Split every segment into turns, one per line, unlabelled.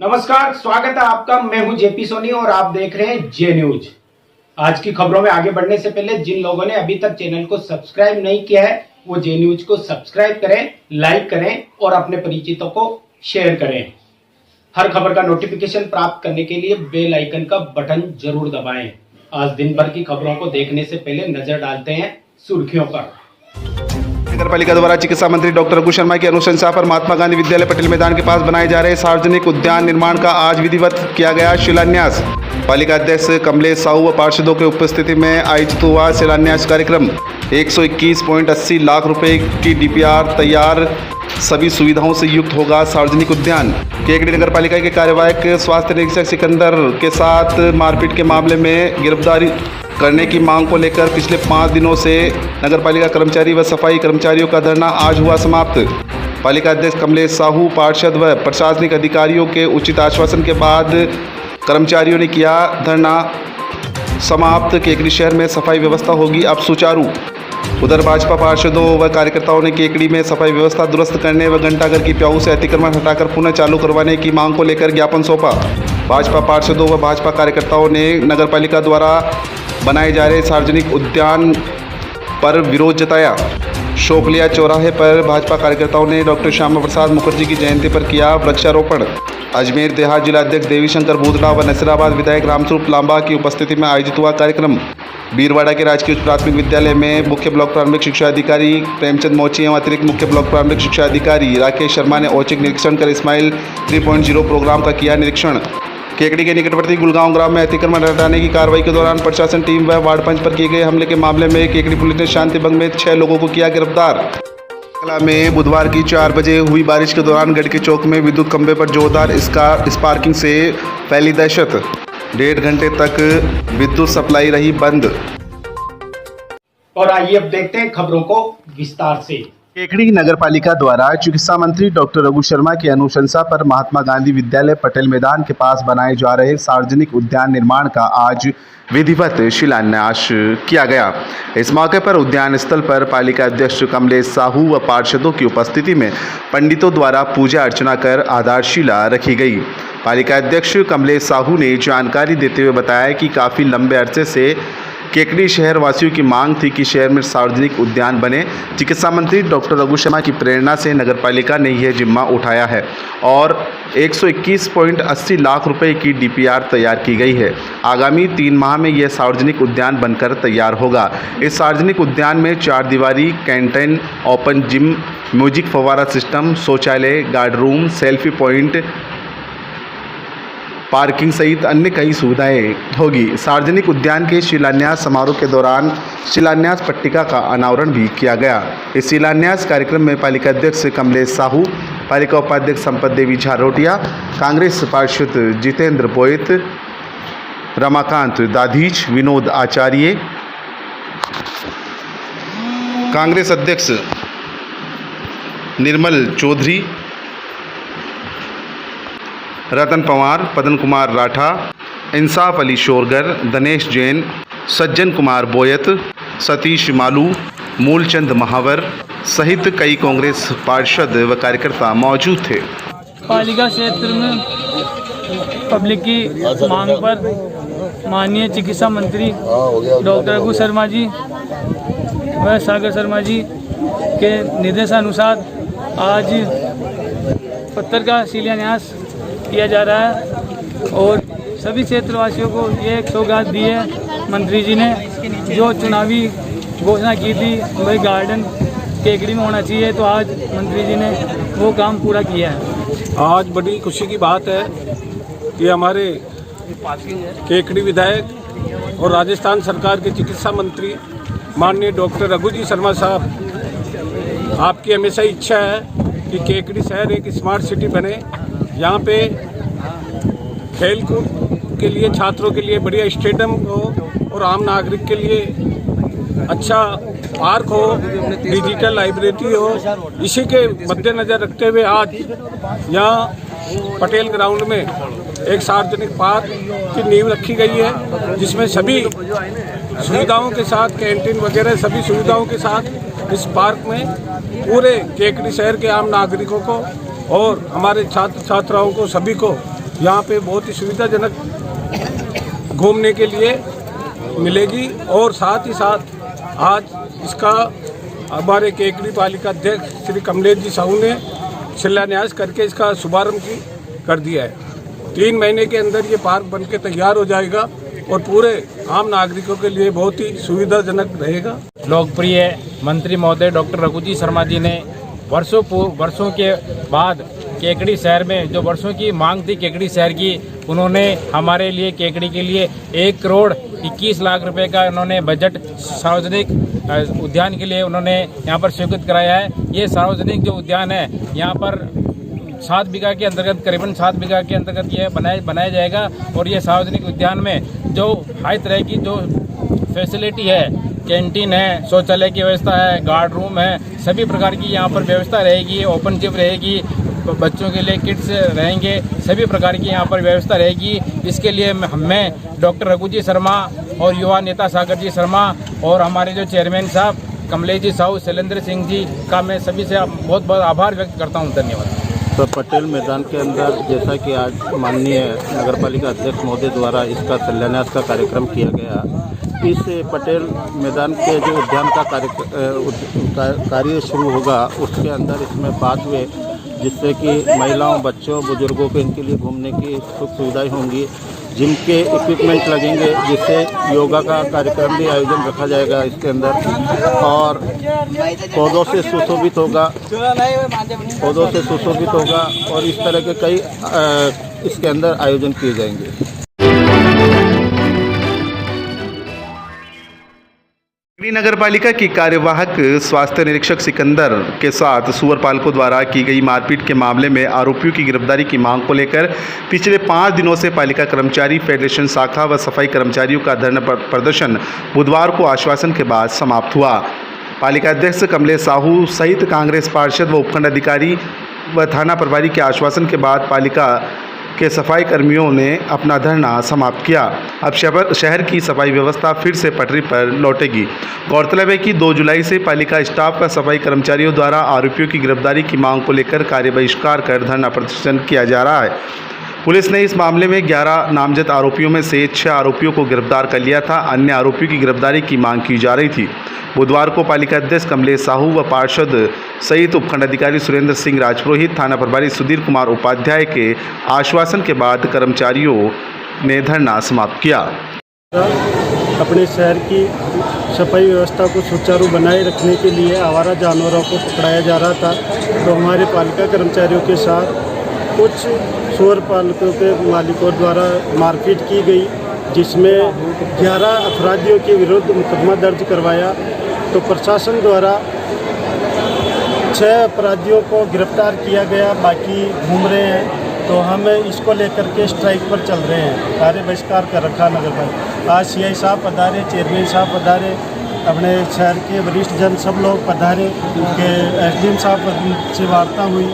नमस्कार, स्वागत है आपका। मैं हूं जेपी सोनी और आप देख रहे हैं जे न्यूज। आज की खबरों में आगे बढ़ने से पहले जिन लोगों ने अभी तक चैनल को सब्सक्राइब नहीं किया है वो जे न्यूज को सब्सक्राइब करें, लाइक करें और अपने परिचितों को शेयर करें। हर खबर का नोटिफिकेशन प्राप्त करने के लिए बेल आइकन का बटन जरूर दबाएं। आज दिन भर की खबरों को देखने से पहले नजर डालते हैं सुर्खियों पर।
नगर पालिका द्वारा चिकित्सा मंत्री डॉक्टर रघु शर्मा की अनुशंसा पर महात्मा गांधी विद्यालय पटेल मैदान के पास बनाए जा रहे सार्वजनिक उद्यान निर्माण का आज विधिवत किया गया शिलान्यास। पालिका अध्यक्ष कमलेश साहू व पार्षदों के उपस्थिति में आयोजित हुआ शिलान्यास कार्यक्रम। 121.80 लाख रुपए की डीपीआर तैयार, सभी सुविधाओं से युक्त होगा सार्वजनिक उद्यान। केकड़ी नगर पालिका के कार्यवाहक स्वास्थ्य निरीक्षक सिकंदर के साथ मारपीट के मामले में गिरफ्तारी करने की मांग को लेकर पिछले 5 दिनों से नगर पालिका कर्मचारी व सफाई कर्मचारियों का धरना आज हुआ समाप्त। पालिका अध्यक्ष कमलेश साहू, पार्षद व प्रशासनिक अधिकारियों के उचित आश्वासन के बाद कर्मचारियों ने किया धरना समाप्त। केकड़ी शहर में सफाई व्यवस्था होगी अब सुचारू। उधर भाजपा पार्षदों व कार्यकर्ताओं ने केकड़ी में सफाई व्यवस्था दुरुस्त करने व घंटाघर की प्याऊ से अतिक्रमण हटाकर पुनः चालू करवाने की मांग को लेकर ज्ञापन सौंपा। भाजपा पार्षदों व भाजपा कार्यकर्ताओं ने नगर पालिका द्वारा बनाए जा रहे सार्वजनिक उद्यान पर विरोध जताया। शोकलिया चौराहे पर भाजपा कार्यकर्ताओं ने डॉक्टर श्यामा प्रसाद मुखर्जी की जयंती पर किया वृक्षारोपण। अजमेर देहात जिलाध्यक्ष देवीशंकर बूदड़ा व नसीराबाद विधायक रामस्वरूप लांबा की उपस्थिति में आयोजित हुआ कार्यक्रम। बीरवाड़ा के राजकीय उच्च प्राथमिक विद्यालय में मुख्य ब्लॉक प्रारंभिक शिक्षा अधिकारी प्रेमचंद मोची एवं अतिरिक्त मुख्य ब्लॉक प्रारंभिक शिक्षा अधिकारी राकेश शर्मा ने औचक निरीक्षण कर स्माइल 3.0 प्रोग्राम का किया निरीक्षण। केकड़ी के निकटवर्ती गुलगांव ग्राम में अतिक्रमण हटाने की कार्रवाई के दौरान प्रशासन टीम व वार्ड पंच पर किए गए हमले के मामले में केकड़ी पुलिस ने शांति भंग में 6 लोगों को किया गिरफ्तार। कला में बुधवार की 4 बजे हुई बारिश के दौरान गढ़ चौक में विद्युत खंभे पर जोरदार स्पार्किंग से फैली दहशत। 1.5 घंटे तक विद्युत सप्लाई रही बंद।
और आइए अब देखते हैं खबरों को विस्तार से।
केकड़ी नगर पालिका द्वारा चिकित्सा मंत्री डॉक्टर रघु शर्मा की अनुशंसा पर महात्मा गांधी विद्यालय पटेल मैदान के पास बनाए जा रहे सार्वजनिक उद्यान निर्माण का आज विधिवत शिलान्यास किया गया। इस मौके पर उद्यान स्थल पर पालिका अध्यक्ष कमलेश साहू व पार्षदों की उपस्थिति में पंडितों द्वारा पूजा अर्चना कर आधारशिला रखी गई। पालिका अध्यक्ष कमलेश साहू ने जानकारी देते हुए बताया कि काफ़ी लंबे अरसे से केकड़ी शहर वासियों की मांग थी कि शहर में सार्वजनिक उद्यान बने। चिकित्सा मंत्री डॉक्टर रघु शर्मा की प्रेरणा से नगरपालिका ने यह जिम्मा उठाया है और 121.80 लाख रुपए की डीपीआर तैयार की गई है। आगामी 3 माह में यह सार्वजनिक उद्यान बनकर तैयार होगा। इस सार्वजनिक उद्यान में 4 दीवारी, कैंटीन, ओपन जिम, म्यूजिक फव्वारा सिस्टम, शौचालय, guard room, selfie point, parking सहित अन्य कई सुविधाएं होगी। सार्वजनिक उद्यान के शिलान्यास समारोह के दौरान शिलान्यास पट्टिका का अनावरण भी किया गया। इस शिलान्यास कार्यक्रम में पालिका अध्यक्ष कमलेश साहू, पालिका उपाध्यक्ष संपत देवी झारोटिया, कांग्रेस पार्षद जितेंद्र बोयत, रमाकांत दाधीच, विनोद आचार्य, कांग्रेस अध्यक्ष निर्मल चौधरी, रतन पवार, पदन कुमार राठा, इंसाफ अली शोरगर, दिनेश जैन, सज्जन कुमार बोयत, सतीश मालू, मूलचंद महावर सहित कई कांग्रेस पार्षद व कार्यकर्ता मौजूद थे।
पालिका क्षेत्र में पब्लिक की मांग पर माननीय चिकित्सा मंत्री डॉक्टर रघु शर्मा जी व सागर शर्मा जी के निर्देशानुसार आज पत्थर का शिलान्यास किया जा रहा है और सभी क्षेत्रवासियों को ये एक सौगात दी है मंत्री जी ने। जो चुनावी घोषणा की थी वही गार्डन केकड़ी में होना चाहिए, तो आज मंत्री जी ने वो काम पूरा किया है।
आज बड़ी खुशी की बात है कि हमारे केकड़ी विधायक और राजस्थान सरकार के चिकित्सा मंत्री माननीय डॉक्टर रघु जी शर्मा साहब, आपकी हमेशा इच्छा है कि केकड़ी शहर एक स्मार्ट सिटी बने। यहाँ पे खेलकूद के लिए, छात्रों के लिए बढ़िया स्टेडियम हो और आम नागरिक के लिए अच्छा पार्क हो, डिजिटल लाइब्रेरी हो। इसी के मद्देनज़र रखते हुए आज यहाँ पटेल ग्राउंड में एक सार्वजनिक पार्क की नींव रखी गई है, जिसमें सभी सुविधाओं के साथ, कैंटीन वगैरह सभी सुविधाओं के साथ इस पार्क में पूरे केकड़ी शहर के आम नागरिकों को और हमारे छात्र छात्राओं को सभी को यहाँ पे बहुत ही सुविधाजनक घूमने के लिए मिलेगी। और साथ ही साथ आज इसका हमारे केकड़ी पालिका अध्यक्ष श्री कमलेश जी साहू ने शिलान्यास करके इसका शुभारंभ कर दिया है। 3 महीने के अंदर ये पार्क बनके तैयार हो जाएगा और पूरे आम नागरिकों के लिए बहुत ही सुविधाजनक रहेगा।
लोकप्रिय मंत्री महोदय डॉक्टर रघु जी शर्मा जी ने वर्षों के बाद केकड़ी शहर में जो वर्षों की मांग थी केकड़ी शहर की, उन्होंने हमारे लिए केकड़ी के लिए 1 करोड़ 21 लाख रुपए का उन्होंने बजट सार्वजनिक उद्यान के लिए उन्होंने यहाँ पर स्वीकृत कराया है। ये सार्वजनिक जो उद्यान है यहाँ पर 7 बीघा के अंतर्गत करीबन 7 बीघा के अंतर्गत ये बनाया जाएगा। और ये सार्वजनिक उद्यान में जो हर तरह की जो फैसिलिटी है, कैंटीन है, शौचालय की व्यवस्था है, गार्ड रूम है, सभी प्रकार की यहाँ पर व्यवस्था रहेगी। ओपन जिम रहेगी, बच्चों के लिए किड्स रहेंगे, सभी प्रकार की यहाँ पर व्यवस्था रहेगी। इसके लिए मैं डॉक्टर रघु जी शर्मा और युवा नेता सागर जी शर्मा और हमारे जो चेयरमैन साहब कमलेश जी साहू, शैलेंद्र सिंह जी का मैं सभी से बहुत बहुत आभार व्यक्त करता हूँ। धन्यवाद।
तो पटेल मैदान के अंदर जैसा कि आज माननीय नगरपालिका अध्यक्ष महोदय द्वारा इसका शिलान्यास का कार्यक्रम किया गया, इस पटेल मैदान के जो उद्यान का कार्य शुरू होगा उसके अंदर इसमें पाथवे जिससे कि महिलाओं, बच्चों, बुजुर्गों को इनके लिए घूमने की सुख सुविधाएँ होंगी, जिम के इक्विपमेंट लगेंगे जिससे योगा का कार्यक्रम भी आयोजन रखा जाएगा इसके अंदर, और पौधों से सुशोभित होगा और इस तरह के कई इसके अंदर आयोजन किए जाएंगे।
नगर पालिका की कार्यवाहक स्वास्थ्य निरीक्षक सिकंदर के साथ सुअर पालकों द्वारा की गई मारपीट के मामले में आरोपियों की गिरफ्तारी की मांग को लेकर पिछले 5 दिनों से पालिका कर्मचारी फेडरेशन शाखा व सफाई कर्मचारियों का धरना प्रदर्शन बुधवार को आश्वासन के बाद समाप्त हुआ। पालिका अध्यक्ष कमलेश साहू सहित कांग्रेस पार्षद व उपखंड अधिकारी व थाना प्रभारी के आश्वासन के बाद पालिका के सफाई कर्मियों ने अपना धरना समाप्त किया। अब शहर की सफाई व्यवस्था फिर से पटरी पर लौटेगी। गौरतलब है कि 2 जुलाई से पालिका स्टाफ का सफाई कर्मचारियों द्वारा आरोपियों की गिरफ्तारी की मांग को लेकर कार्य बहिष्कार कर धरना प्रदर्शन किया जा रहा है। पुलिस ने इस मामले में 11 नामजद आरोपियों में से 6 आरोपियों को गिरफ्तार कर लिया था। अन्य आरोपियों की गिरफ्तारी की मांग की जा रही थी। बुधवार को पालिका अध्यक्ष कमलेश साहू व पार्षद सहित उपखंड अधिकारी सुरेंद्र सिंह राजपुरोहित, थाना प्रभारी सुधीर कुमार उपाध्याय के आश्वासन के बाद कर्मचारियों ने धरना समाप्त किया।
अपने शहर की सफाई व्यवस्था को सुचारू बनाए रखने के लिए आवारा जानवरों को पकड़ाया जा रहा था, तो हमारे पालिका कर्मचारियों के साथ कुछ सुअर पालकों के मालिकों द्वारा मारपीट की गई, जिसमें 11 अपराधियों के विरुद्ध मुकदमा दर्ज करवाया। तो प्रशासन द्वारा 6 अपराधियों को गिरफ्तार किया गया, बाकी घूम रहे हैं। तो हम इसको लेकर के स्ट्राइक पर चल रहे हैं, कार्य बहिष्कार कर रखा नगर पालिका। आज CI साहब पधारे, चेयरमैन साहब पधारे, अपने शहर के वरिष्ठ जन सब लोग पधारे, के SDM साहब से वार्ता हुई,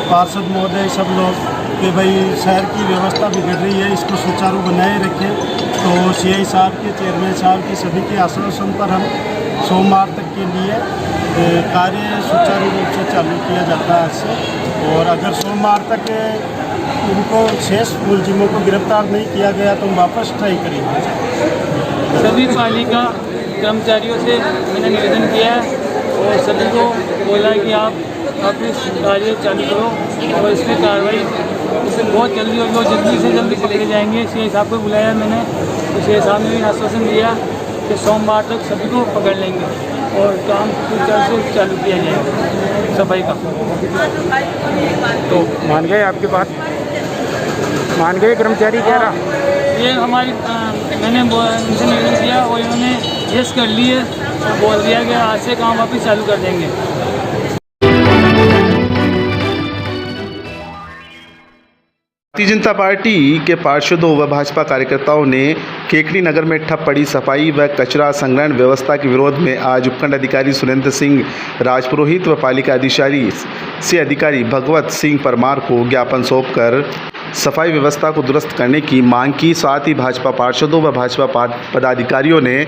पार्षद महोदय सब लोग कि भाई शहर की व्यवस्था बिगड़ रही है, इसको सुचारू बनाए रखें। तो CI साहब के, चेयरमैन साहब के सभी के आश्वासन पर हम सोमवार तक के लिए कार्य सुचारू रूप से चालू किया जाता है आज से। और अगर सोमवार तक उनको शेष मुलजिमों को गिरफ्तार नहीं किया गया तो हम वापस ट्राई करेंगे।
सभी पालिका कर्मचारियों से मैंने निवेदन किया है और सभी को बोला कि आप अपने कार्य चालू करो और इसमें कार्रवाई इससे बहुत जल्दी होगी और जल्दी से जल्दी पकड़े जाएंगे। CI साहब को बुलाया मैंने, तो CI साहब ने भी आश्वासन दिया कि सोमवार तक सभी को पकड़ लेंगे और काम सुचारू से चालू किया जाएगा सफाई का।
तो मान गए आपकी बात? मान गए कर्मचारी कह रहा?
ये हमारी मैंने उनसे निवेदन किया और इन्होंने यस कर लिए, बोल दिया कि आज से काम वापस चालू कर देंगे।
भारतीय जनता पार्टी के पार्षदों व भाजपा कार्यकर्ताओं ने केकड़ी नगर में ठप पड़ी सफाई व कचरा संग्रहण व्यवस्था के विरोध में आज उपखंड अधिकारी सुरेंद्र सिंह राजपुरोहित व पालिका अधिकारी भगवत सिंह परमार को ज्ञापन सौंपकर सफाई व्यवस्था को दुरुस्त करने की मांग की। साथ ही भाजपा पार्षदों व भाजपा पदाधिकारियों ने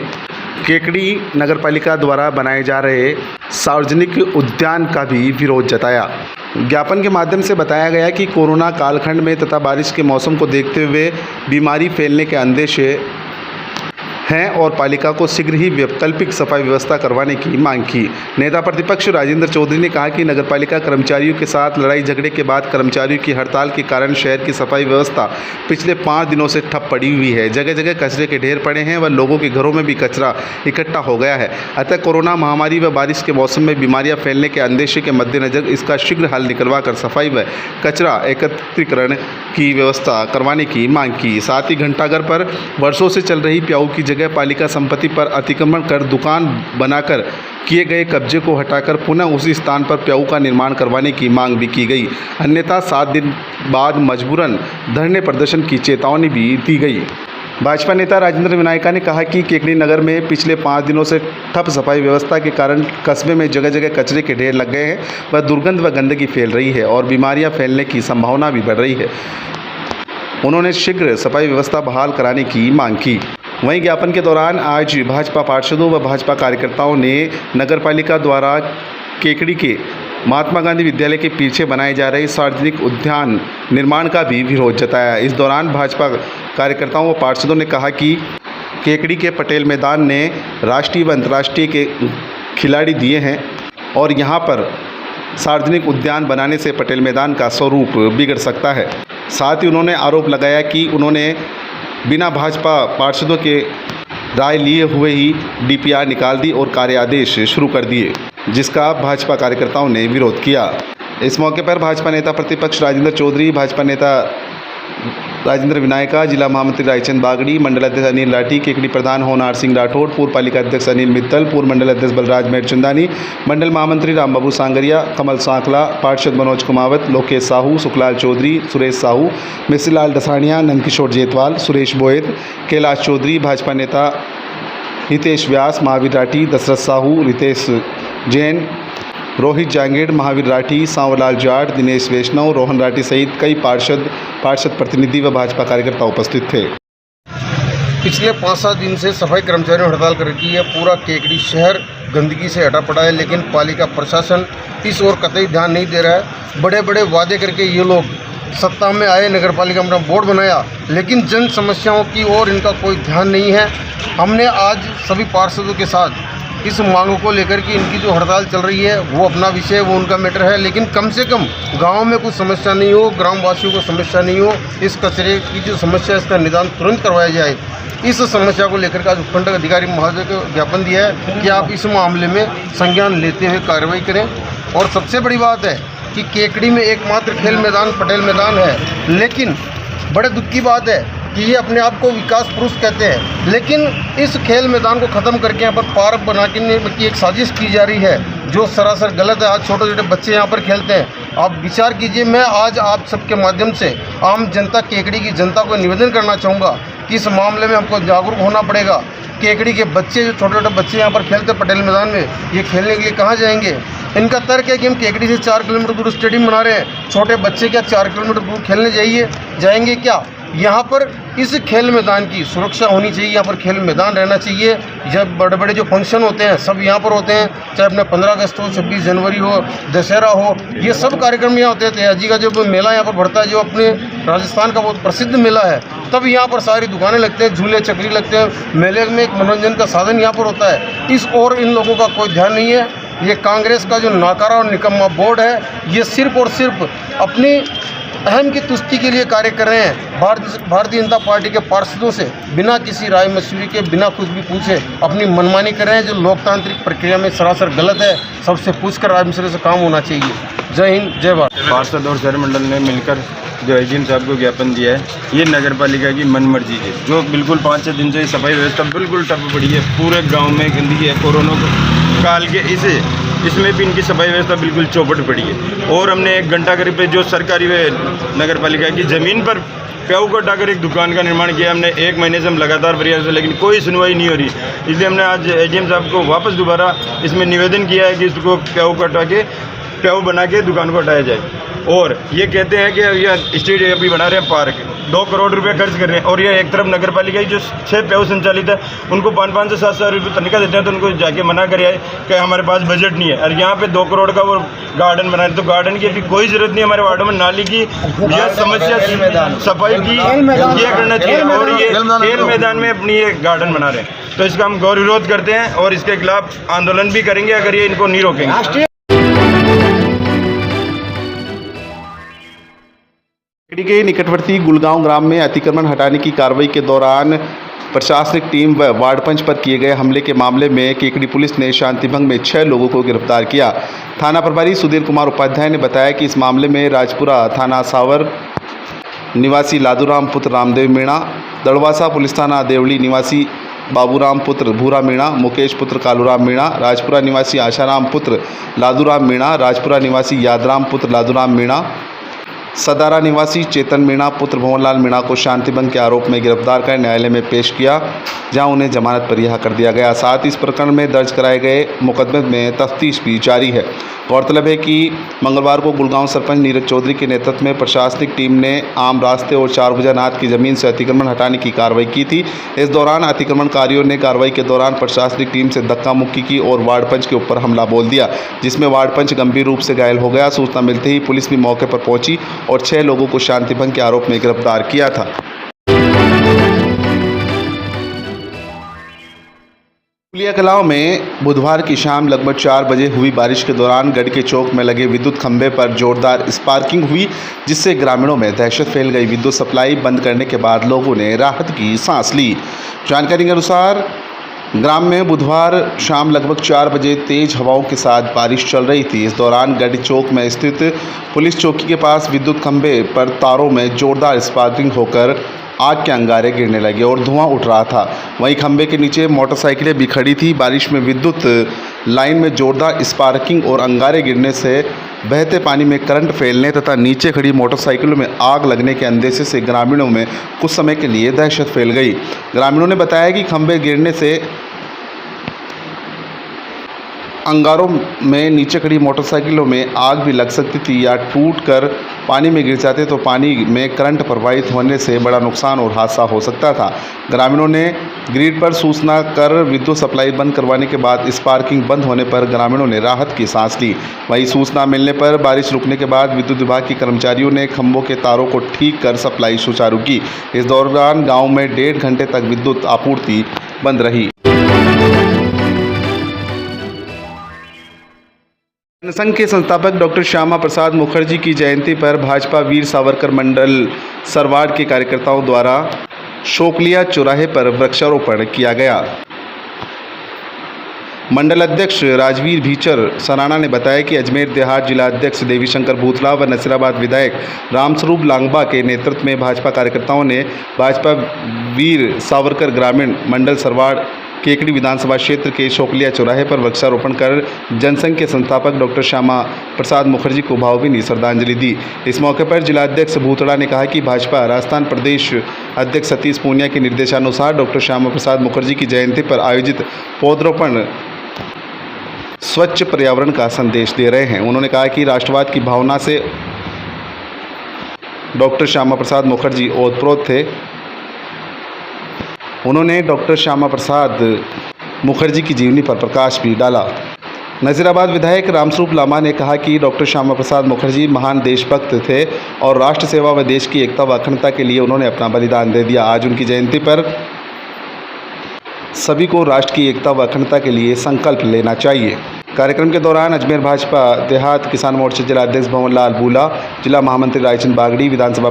केकड़ी नगर पालिका द्वारा बनाए जा रहे सार्वजनिक उद्यान का भी विरोध जताया। ज्ञापन के माध्यम से बताया गया कि कोरोना कालखंड में तथा बारिश के मौसम को देखते हुए बीमारी फैलने के अंदेशे हैं और पालिका को शीघ्र ही वैकल्पिक सफाई व्यवस्था करवाने की मांग की। नेता प्रतिपक्ष राजेंद्र चौधरी ने कहा कि नगरपालिका कर्मचारियों के साथ लड़ाई झगड़े के बाद कर्मचारियों की हड़ताल के कारण शहर की सफाई व्यवस्था पिछले 5 दिनों से ठप पड़ी हुई है। जगह जगह कचरे के ढेर पड़े हैं व लोगों के घरों में भी कचरा इकट्ठा हो गया है। अतः कोरोना महामारी व बारिश के मौसम में बीमारियां फैलने के अंदेशे के मद्देनजर इसका शीघ्र हल निकलवा कर सफाई व कचरा एकत्रीकरण की व्यवस्था करवाने की मांग की। साथ ही घंटाघर पर वर्षों से चल रही प्याऊ की जगह पालिका संपत्ति पर अतिक्रमण कर दुकान बनाकर किए गए कब्जे को हटाकर पुनः उसी स्थान पर प्याऊ का निर्माण करवाने की मांग भी की गई। अन्यथा 7 दिन बाद मजबूरन धरने प्रदर्शन की चेतावनी भी दी गई। भाजपा नेता राजेंद्र विनायका ने कहा कि केकड़ी नगर में पिछले 5 दिनों से ठप सफाई व्यवस्था के कारण कस्बे में जगह जगह कचरे के ढेर लग गए हैं व दुर्गंध व गंदगी फैल रही है और बीमारियां फैलने की संभावना भी बढ़ रही है। उन्होंने शीघ्र सफाई व्यवस्था बहाल कराने की मांग की। वहीं ज्ञापन के दौरान आज भाजपा पार्षदों व भाजपा कार्यकर्ताओं ने नगरपालिका द्वारा केकड़ी के महात्मा गांधी विद्यालय के पीछे बनाए जा रहे सार्वजनिक उद्यान निर्माण का भी विरोध जताया। इस दौरान भाजपा कार्यकर्ताओं व पार्षदों ने कहा कि केकड़ी के पटेल मैदान ने राष्ट्रीय व अंतर्राष्ट्रीय के खिलाड़ी दिए हैं और यहाँ पर सार्वजनिक उद्यान बनाने से पटेल मैदान का स्वरूप बिगड़ सकता है। साथ ही उन्होंने आरोप लगाया कि उन्होंने बिना भाजपा पार्षदों के राय लिए हुए ही डीपीआर निकाल दी और कार्य आदेश शुरू कर दिए, जिसका भाजपा कार्यकर्ताओं ने विरोध किया। इस मौके पर भाजपा नेता प्रतिपक्ष राजेंद्र चौधरी, भाजपा नेता राजेंद्र विनायका, जिला महामंत्री रायचंद बागड़ी, मंडल अध्यक्ष अनिल लाठी, केकड़ी प्रधान होनार सिंह राठौड़, पूर्व पालिका अध्यक्ष अनिल मित्तल, पूर्व मंडल अध्यक्ष बलराज मेरचंदानी, मंडल महामंत्री रामबाबू सांगरिया, कमल सांकला, पार्षद मनोज कुमावत, लोकेश साहू, सुखलाल चौधरी, सुरेश साहू, मिश्रीलाल दसानिया, नंदकिशोर जेतवाल, सुरेश बोयत, कैलाश चौधरी, भाजपा नेता हितेश व्यास, महावीर राठी, दशरथ साहू, रितेश जैन, रोहित जांगेड़, महावीर राठी, सांवरलाल जाट, दिनेश वैष्णव, रोहन राठी सहित कई पार्षद प्रतिनिधि व भाजपा कार्यकर्ता उपस्थित थे।
पिछले 5-7 दिन से सफाई कर्मचारियों ने हड़ताल कर रखी है। पूरा केकड़ी शहर गंदगी से हटा पड़ा है, लेकिन पालिका प्रशासन इस ओर कतई ध्यान नहीं दे रहा है। बड़े बड़े वादे करके ये लोग सत्ता में आए, नगर पालिका में बोर्ड बनाया, लेकिन जन समस्याओं की ओर इनका कोई ध्यान नहीं है। हमने आज सभी पार्षदों के साथ इस मांगों को लेकर कि इनकी जो हड़ताल चल रही है वो अपना विषय, वो उनका मैटर है, लेकिन कम से कम गांव में कुछ समस्या नहीं हो, ग्रामवासियों को समस्या नहीं हो, इस कचरे की जो समस्या है इसका निदान तुरंत करवाया जाए। इस समस्या को लेकर आज उपखंड अधिकारी महोदय को ज्ञापन दिया है कि आप इस मामले में संज्ञान लेते हुए कार्रवाई करें। और सबसे बड़ी बात है कि केकड़ी में एकमात्र खेल मैदान पटेल मैदान है, लेकिन बड़े दुख की बात है कि ये अपने आप को विकास पुरुष कहते हैं, लेकिन इस खेल मैदान को ख़त्म करके यहाँ पर पार्क बना के एक साजिश की जा रही है जो सरासर गलत है। आज छोटे छोटे बच्चे यहाँ पर खेलते हैं। आप विचार कीजिए। मैं आज आप सबके माध्यम से आम जनता, केकड़ी की जनता को निवेदन करना चाहूँगा कि इस मामले में हमको जागरूक होना पड़ेगा। केकड़ी के बच्चे, जो छोटे छोटे बच्चे यहाँ पर खेलते हैं पटेल मैदान में, ये खेलने के लिए कहाँ जाएंगे? इनका तर्क है कि हम केकड़ी से 4 किलोमीटर दूर स्टेडियम बना रहे हैं, छोटे बच्चे क्या 4 किलोमीटर दूर खेलने जाएंगे क्या? यहाँ पर इस खेल मैदान की सुरक्षा होनी चाहिए, यहाँ पर खेल मैदान रहना चाहिए। जब बड़े बड़े जो फंक्शन होते हैं सब यहाँ पर होते हैं, चाहे अपने 15 अगस्त हो, 26 जनवरी हो, दशहरा हो, ये सब कार्यक्रम यहाँ होते हैं। तयाजी का जो मेला यहाँ पर बढ़ता है, जो अपने राजस्थान का बहुत प्रसिद्ध मेला है, तब यहाँ पर सारी दुकानें लगते हैं, झूले चक्री लगते हैं, मेले में एक मनोरंजन का साधन यहाँ पर होता है। इस ओर इन लोगों का कोई ध्यान नहीं है। ये कांग्रेस का जो नाकारा और निकम्मा बोर्ड है, ये सिर्फ और सिर्फ अपनी अहम की तुष्टि के लिए कार्य कर रहे हैं। भारतीय जनता पार्टी के पार्षदों से बिना किसी राय मशवरे के, बिना कुछ भी पूछे अपनी मनमानी कर रहे हैं, जो लोकतांत्रिक प्रक्रिया में सरासर गलत है। सबसे पूछकर राय मशवरे से काम होना चाहिए। जय हिंद, जय भारत।
पार्षद और शहर मंडल ने मिलकर जो एजीएम साहब को ज्ञापन दिया है, ये नगर पालिका की मनमर्जी है, जो बिल्कुल 5-6 दिन से सफाई व्यवस्था बिल्कुल ठप पड़ी है। पूरे गांव में गंदगी है, कोरोना काल के इसमें भी इनकी सफाई व्यवस्था बिल्कुल चौपट पड़ी है। और हमने 1 घंटा करीब जो सरकारी नगर पालिका की ज़मीन पर प्याऊ को हटाकर एक दुकान का निर्माण किया। हमने 1 महीने से हम लगातार प्रयास है, लेकिन कोई सुनवाई नहीं हो रही। इसलिए हमने आज एजीएम साहब को वापस दोबारा इसमें निवेदन किया है कि इसको प्याऊ को हटा के प्याऊ बना के दुकान को हटाया जाए। और ये कहते हैं कि यह स्टेडियम अभी बना रहे हैं पार्क, 2 करोड़ रुपए खर्च कर रहे हैं। और ये एक तरफ नगर पालिका की जो 6 पेव संचालित है उनको 500 से 700 रुपये तनख्वाह देते हैं, तो उनको जाके मना कर आए कि हमारे पास बजट नहीं है। और यहाँ पे 2 करोड़ का वो गार्डन बना रहे, तो गार्डन की अभी कोई जरूरत नहीं है। हमारे वार्डों में नाली की यह समस्या, सफाई की ये करना चाहिए, और ये खेल मैदान में अपनी ये गार्डन बना रहे हैं। तो इसका हम गौर विरोध करते हैं और इसके खिलाफ आंदोलन भी करेंगे अगर ये इनको नहीं रोकेंगे।
के निकटवर्ती गुलगांव ग्राम में अतिक्रमण हटाने की कार्रवाई के दौरान प्रशासनिक टीम व वार्ड पंच पर किए गए हमले के मामले में केकड़ी पुलिस ने शांतिभंग में 6 लोगों को गिरफ्तार किया। थाना प्रभारी सुधीर कुमार उपाध्याय ने बताया कि इस मामले में राजपुरा थाना सावर निवासी लादूराम पुत्र रामदेव मीणा, दड़वासा पुलिस थाना देवली निवासी बाबूराम पुत्र भूरा मीणा, मुकेश पुत्र कालूराम मीणा, राजपुरा निवासी आशाराम पुत्र लादूराम मीणा, राजपुरा निवासी यादराम पुत्र लादूराम मीणा, सदारा निवासी चेतन मीणा पुत्र भंवरलाल मीणा को शांतिभंग के आरोप में गिरफ्तार कर न्यायालय में पेश किया, जहां उन्हें जमानत पर रिहा कर दिया गया। साथ ही इस प्रकरण में दर्ज कराए गए मुकदमे में तफ्तीश भी जारी है। गौरतलब है कि मंगलवार को गुलगांव सरपंच नीरज चौधरी के नेतृत्व में प्रशासनिक टीम ने आम रास्ते और 4 भुजानाथ की जमीन से अतिक्रमण हटाने की कार्रवाई की थी। इस दौरान अतिक्रमणकारियों ने कार्रवाई के दौरान प्रशासनिक टीम से धक्का मुक्की की और वार्ड पंच के ऊपर हमला बोल दिया, जिसमें वार्ड पंच गंभीर रूप से घायल हो गया। सूचना मिलते ही पुलिस भी मौके पर पहुंची और 6 लोगों को शांतिभंग के आरोप में गिरफ्तार किया था। कलाओं में बुधवार की शाम लगभग 4 बजे हुई बारिश के दौरान गढ़ के चौक में लगे विद्युत खंभे पर जोरदार स्पार्किंग हुई, जिससे ग्रामीणों में दहशत फैल गई। विद्युत सप्लाई बंद करने के बाद लोगों ने राहत की सांस ली। जानकारी के अनुसार ग्राम में बुधवार शाम लगभग 4 बजे तेज हवाओं के साथ बारिश चल रही थी। इस दौरान गढ़ चौक में स्थित पुलिस चौकी के पास विद्युत खंभे पर तारों में जोरदार स्पार्किंग होकर आग के अंगारे गिरने लगे और धुआं उठ रहा था। वहीं खंभे के नीचे मोटरसाइकिलें भी खड़ी थी। बारिश में विद्युत लाइन में जोरदार स्पार्किंग और अंगारे गिरने से बहते पानी में करंट फैलने तथा नीचे खड़ी मोटरसाइकिलों में आग लगने के अंदेशे से ग्रामीणों में कुछ समय के लिए दहशत फैल गई। ग्रामीणों ने बताया कि खंभे गिरने से अंगारों में नीचे खड़ी मोटरसाइकिलों में आग भी लग सकती थी या टूट कर पानी में गिर जाते तो पानी में करंट प्रवाहित होने से बड़ा नुकसान और हादसा हो सकता था। ग्रामीणों ने ग्रिड पर सूचना कर विद्युत सप्लाई बंद करवाने के बाद स्पार्किंग बंद होने पर ग्रामीणों ने राहत की सांस ली। वहीं सूचना मिलने पर बारिश रुकने के बाद विद्युत विभाग के कर्मचारियों ने खंभों के तारों को ठीक कर सप्लाई सुचारू की। इस दौरान गाँव में 1.5 घंटे तक विद्युत आपूर्ति बंद रही। जनसंघ के संस्थापक डॉक्टर श्यामा प्रसाद मुखर्जी की जयंती पर भाजपा वीर सावरकर मंडल सरवाड़ के कार्यकर्ताओं द्वारा शोकलिया चौराहे पर वृक्षारोपण किया गया। मंडल अध्यक्ष राजवीर भीचर सराना ने बताया कि अजमेर देहात जिला अध्यक्ष देवीशंकर भूतला व नसीराबाद विधायक रामस्वरूप लांगबा के नेतृत्व में भाजपा कार्यकर्ताओं ने भाजपा वीर सावरकर ग्रामीण मंडल सरवाड़ केकड़ी विधानसभा क्षेत्र के शोकलिया चौराहे पर वृक्षारोपण कर जनसंघ के संस्थापक डॉक्टर श्यामा प्रसाद मुखर्जी को भावभीनी श्रद्धांजलि दी। इस मौके पर जिला अध्यक्ष भूतड़ा ने कहा कि भाजपा राजस्थान प्रदेश अध्यक्ष सतीश पूनिया के निर्देशानुसार डॉक्टर श्यामा प्रसाद मुखर्जी की जयंती पर आयोजित पौधरोपण स्वच्छ पर्यावरण का संदेश दे रहे हैं। उन्होंने कहा कि राष्ट्रवाद की भावना से डॉक्टर श्यामा प्रसाद मुखर्जी ओतप्रोत थे। उन्होंने डॉक्टर श्यामा प्रसाद मुखर्जी की जीवनी पर प्रकाश भी डाला। नजीराबाद विधायक रामस्वरूप लांबा ने कहा कि डॉक्टर श्यामा प्रसाद मुखर्जी महान देशभक्त थे और राष्ट्र सेवा व देश की एकता व अखंडता के लिए उन्होंने अपना बलिदान दे दिया। आज उनकी जयंती पर सभी को राष्ट्र की एकता व अखंडता के लिए संकल्प लेना चाहिए। कार्यक्रम के दौरान अजमेर भाजपा देहात किसान मोर्चा जिला अध्यक्ष भंवरलाल बूला, जिला महामंत्री रायचंद बागड़ी, विधानसभा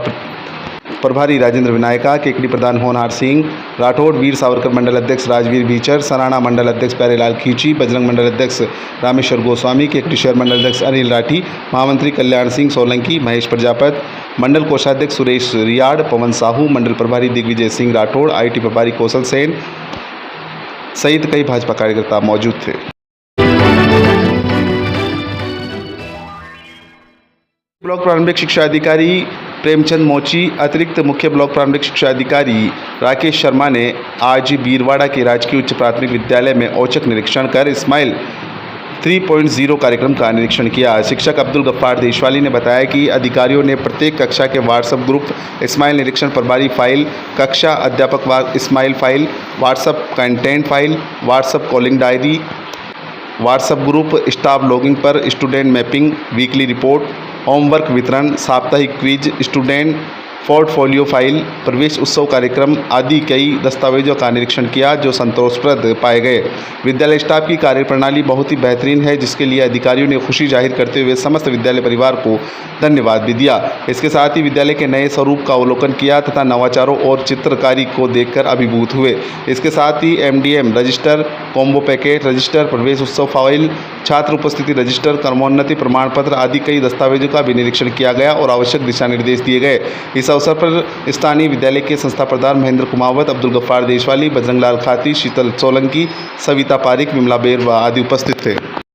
प्रभारी राजेंद्र विनायका, केकड़ी प्रधान होनहार सिंह राठौड़, वीर सावरकर मंडल अध्यक्ष राजवीर भीचर, सराना मंडल अध्यक्ष प्यारेलाल खींची, बजरंग मंडल अध्यक्ष रामेश्वर गोस्वामी, केकड़ी शहर मंडल अध्यक्ष अनिल राठी, महामंत्री कल्याण सिंह सोलंकी, महेश प्रजापत, मंडल कोषाध्यक्ष सुरेश रियाड़, पवन साहू, मंडल प्रभारी दिग्विजय सिंह राठौड़, IT प्रभारी कौशल सेन सहित कई भाजपा कार्यकर्ता मौजूद थे। ब्लॉक प्रारंभिक शिक्षा अधिकारी प्रेमचंद मोची, अतिरिक्त मुख्य ब्लॉक प्रारंभिक शिक्षा अधिकारी राकेश शर्मा ने आज बीरवाड़ा के राजकीय उच्च प्राथमिक विद्यालय में औचक निरीक्षण कर स्माइल 3.0 कार्यक्रम का निरीक्षण किया। शिक्षक अब्दुल गफ्फार देशवाली ने बताया कि अधिकारियों ने प्रत्येक कक्षा के व्हाट्सएप ग्रुप स्माइल निरीक्षण प्रभारी फाइल, कक्षा अध्यापक smile file, WhatsApp content file, WhatsApp calling diary, WhatsApp group, staff logging पर student mapping, weekly report, homework वितरण, साप्ताहिक क्विज, स्टूडेंट पोर्टफोलियो फाइल, प्रवेश उत्सव कार्यक्रम आदि कई दस्तावेजों का निरीक्षण किया जो संतोषप्रद पाए गए। विद्यालय स्टाफ की कार्यप्रणाली बहुत ही बेहतरीन है, जिसके लिए अधिकारियों ने खुशी जाहिर करते हुए समस्त विद्यालय परिवार को धन्यवाद भी दिया। इसके साथ ही विद्यालय के नए स्वरूप का अवलोकन किया तथा नवाचारों और चित्रकारी को देखकर अभिभूत हुए। इसके साथ ही MDM register, combo packet register, प्रवेश उत्सव फाइल, छात्र उपस्थिति रजिस्टर, क्रमोन्नति प्रमाण पत्र आदि कई दस्तावेजों का भी निरीक्षण किया गया और आवश्यक दिशा निर्देश दिए गए। इस अवसर पर स्थानीय विद्यालय के संस्था प्रधान महेंद्र कुमावत, अब्दुल गफ्फार देशवाली, बजरंग लाल खाती, शीतल सोलंकी, सविता पारिक, विमला बेरवा आदि उपस्थित थे।